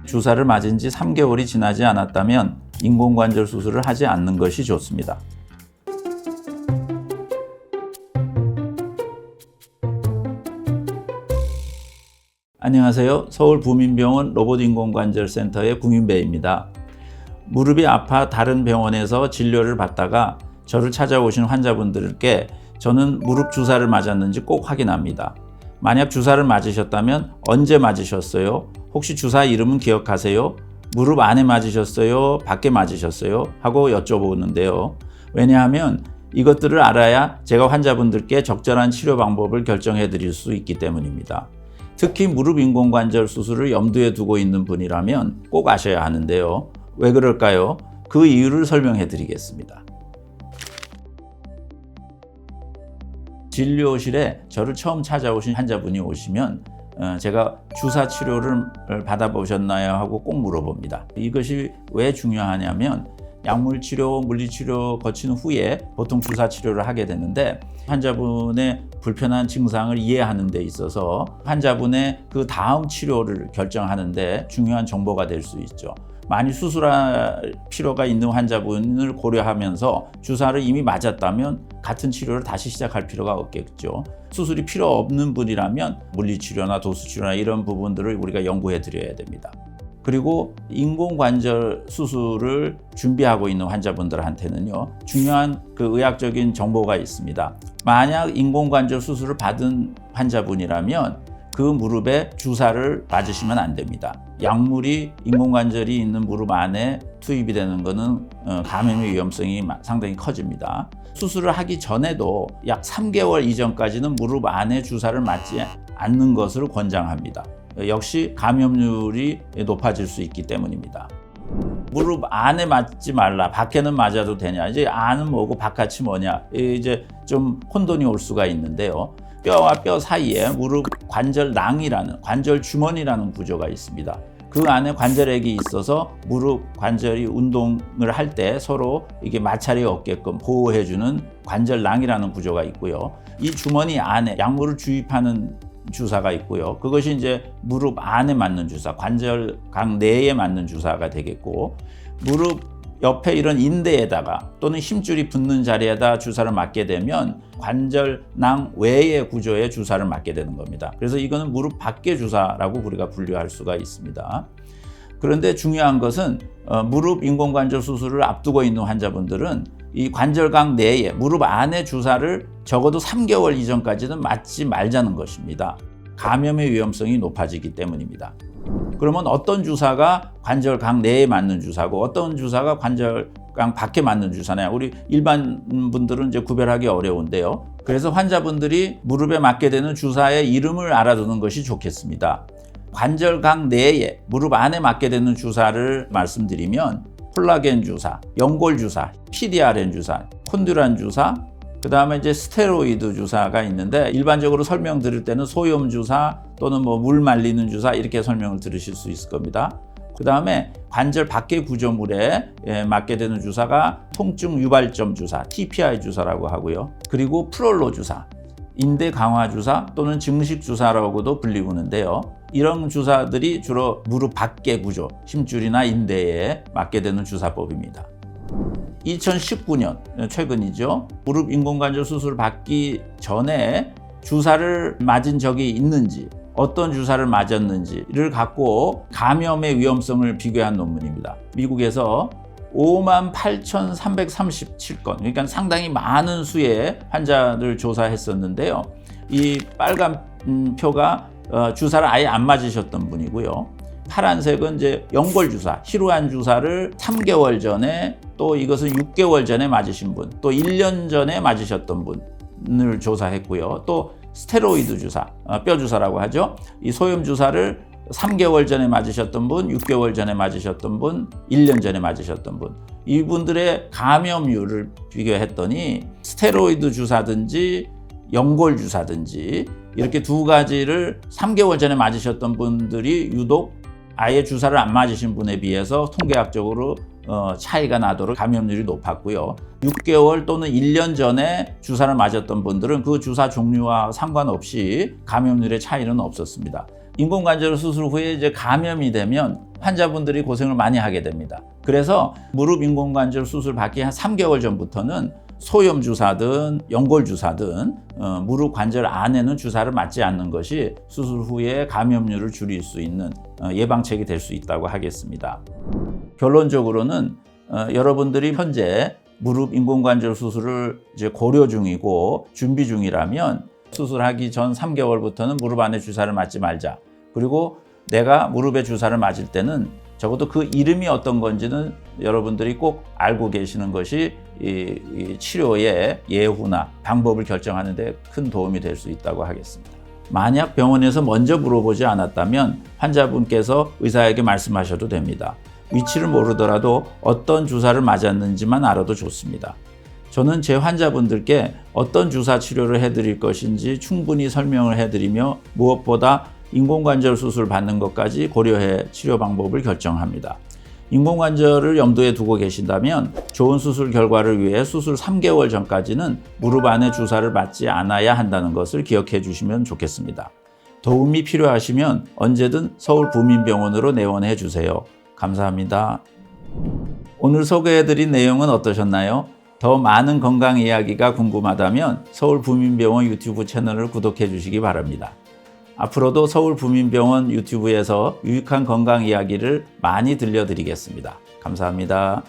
주사를 맞은 지 3개월이 지나지 않았다면 인공관절 수술을 하지 않는 것이 좋습니다. 안녕하세요. 서울 부민병원 로봇인공관절센터의 궁윤배입니다. 무릎이 아파 다른 병원에서 진료를 받다가 저를 찾아오신 환자분들께 저는 무릎 주사를 맞았는지 꼭 확인합니다. 만약 주사를 맞으셨다면 언제 맞으셨어요? 혹시 주사 이름은 기억하세요? 무릎 안에 맞으셨어요? 밖에 맞으셨어요? 하고 여쭤보는데요. 왜냐하면 이것들을 알아야 제가 환자분들께 적절한 치료 방법을 결정해 드릴 수 있기 때문입니다. 특히 무릎 인공관절 수술을 염두에 두고 있는 분이라면 꼭 아셔야 하는데요. 왜 그럴까요? 그 이유를 설명해 드리겠습니다. 진료실에 저를 처음 찾아오신 환자분이 오시면 제가 주사 치료를 받아보셨나요? 하고 꼭 물어봅니다. 이것이 왜 중요하냐면 약물 치료, 물리 치료 거친 후에 보통 주사 치료를 하게 되는데 환자분의 불편한 증상을 이해하는 데 있어서 환자분의 그 다음 치료를 결정하는 데 중요한 정보가 될 수 있죠. 많이 수술할 필요가 있는 환자분을 고려하면서 주사를 이미 맞았다면 같은 치료를 다시 시작할 필요가 없겠죠. 수술이 필요 없는 분이라면 물리치료나 도수치료나 이런 부분들을 우리가 연구해 드려야 됩니다. 그리고 인공관절 수술을 준비하고 있는 환자분들한테는요, 중요한 그 의학적인 정보가 있습니다. 만약 인공관절 수술을 받은 환자분이라면 그 무릎에 주사를 맞으시면 안 됩니다. 약물이 인공관절이 있는 무릎 안에 투입이 되는 것은 감염의 위험성이 상당히 커집니다. 수술을 하기 전에도 약 3개월 이전까지는 무릎 안에 주사를 맞지 않는 것을 권장합니다. 역시 감염률이 높아질 수 있기 때문입니다. 무릎 안에 맞지 말라, 밖에는 맞아도 되냐, 이제 안은 뭐고 바깥이 뭐냐, 이제 좀 혼돈이 올 수가 있는데요. 뼈와 뼈 사이에 무릎 관절낭이라는, 관절 주머니라는 구조가 있습니다. 그 안에 관절액이 있어서 무릎 관절이 운동을 할 때 서로 이게 마찰이 없게끔 보호해주는 관절낭이라는 구조가 있고요. 이 주머니 안에 약물을 주입하는 주사가 있고요. 그것이 이제 무릎 안에 맞는 주사, 관절강 내에 맞는 주사가 되겠고, 무릎 옆에 이런 인대에다가 또는 힘줄이 붙는 자리에다 주사를 맞게 되면 관절낭 외의 구조의 주사를 맞게 되는 겁니다. 그래서 이거는 무릎 밖의 주사라고 우리가 분류할 수가 있습니다. 그런데 중요한 것은 무릎 인공관절 수술을 앞두고 있는 환자분들은 이 관절강 내에, 무릎 안에 주사를 적어도 3개월 이전까지는 맞지 말자는 것입니다. 감염의 위험성이 높아지기 때문입니다. 그러면 어떤 주사가 관절강 내에 맞는 주사고 어떤 주사가 관절강 밖에 맞는 주사냐, 우리 일반 분들은 이제 구별하기 어려운데요. 그래서 환자분들이 무릎에 맞게 되는 주사의 이름을 알아두는 것이 좋겠습니다. 관절강 내에, 무릎 안에 맞게 되는 주사를 말씀드리면 콜라겐 주사, 연골 주사, PDRN 주사, 콘듀란 주사, 그 다음에 이제 스테로이드 주사가 있는데 일반적으로 설명드릴 때는 소염 주사 또는 뭐 물 말리는 주사 이렇게 설명을 들으실 수 있을 겁니다. 그 다음에 관절 밖의 구조물에 맞게 되는 주사가 통증 유발점 주사, TPI 주사라고 하고요. 그리고 프롤로 주사, 인대 강화 주사 또는 증식 주사라고도 불리우는데요. 이런 주사들이 주로 무릎 밖의 구조, 힘줄이나 인대에 맞게 되는 주사법입니다. 2019년, 최근이죠. 무릎 인공관절 수술 받기 전에 주사를 맞은 적이 있는지, 어떤 주사를 맞았는지를 갖고 감염의 위험성을 비교한 논문입니다. 미국에서 58,337건, 그러니까 상당히 많은 수의 환자를 조사했었는데요. 이 빨간 표가 주사를 아예 안 맞으셨던 분이고요. 파란색은 이제 연골 주사, 희루한 주사를 3개월 전에, 또 이것은 6개월 전에 맞으신 분, 또 1년 전에 맞으셨던 분을 조사했고요. 또 스테로이드 주사, 뼈 주사라고 하죠. 이 소염 주사를 3개월 전에 맞으셨던 분, 6개월 전에 맞으셨던 분, 1년 전에 맞으셨던 분, 이분들의 감염률을 비교했더니 스테로이드 주사든지 연골 주사든지 이렇게 두 가지를 3개월 전에 맞으셨던 분들이 유독 아예 주사를 안 맞으신 분에 비해서 통계학적으로 차이가 나도록 감염률이 높았고요. 6개월 또는 1년 전에 주사를 맞았던 분들은 그 주사 종류와 상관없이 감염률의 차이는 없었습니다. 인공관절 수술 후에 이제 감염이 되면 환자분들이 고생을 많이 하게 됩니다. 그래서 무릎 인공관절 수술 받기 한 3개월 전부터는 소염 주사든 연골 주사든 무릎 관절 안에는 주사를 맞지 않는 것이 수술 후에 감염률을 줄일 수 있는 예방책이 될 수 있다고 하겠습니다. 결론적으로는 여러분들이 현재 무릎 인공관절 수술을 이제 고려 중이고 준비 중이라면 수술하기 전 3개월부터는 무릎 안에 주사를 맞지 말자. 그리고 내가 무릎에 주사를 맞을 때는 적어도 그 이름이 어떤 건지는 여러분들이 꼭 알고 계시는 것이 이 치료의 예후나 방법을 결정하는 데 큰 도움이 될 수 있다고 하겠습니다. 만약 병원에서 먼저 물어보지 않았다면 환자분께서 의사에게 말씀하셔도 됩니다. 위치를 모르더라도 어떤 주사를 맞았는지만 알아도 좋습니다. 저는 제 환자분들께 어떤 주사 치료를 해드릴 것인지 충분히 설명을 해드리며 무엇보다 인공관절 수술 받는 것까지 고려해 치료 방법을 결정합니다. 인공관절을 염두에 두고 계신다면 좋은 수술 결과를 위해 수술 3개월 전까지는 무릎 안에 주사를 맞지 않아야 한다는 것을 기억해 주시면 좋겠습니다. 도움이 필요하시면 언제든 서울부민병원으로 내원해 주세요. 감사합니다. 오늘 소개해드린 내용은 어떠셨나요? 더 많은 건강 이야기가 궁금하다면 서울부민병원 유튜브 채널을 구독해 주시기 바랍니다. 앞으로도 서울부민병원 유튜브에서 유익한 건강 이야기를 많이 들려드리겠습니다. 감사합니다.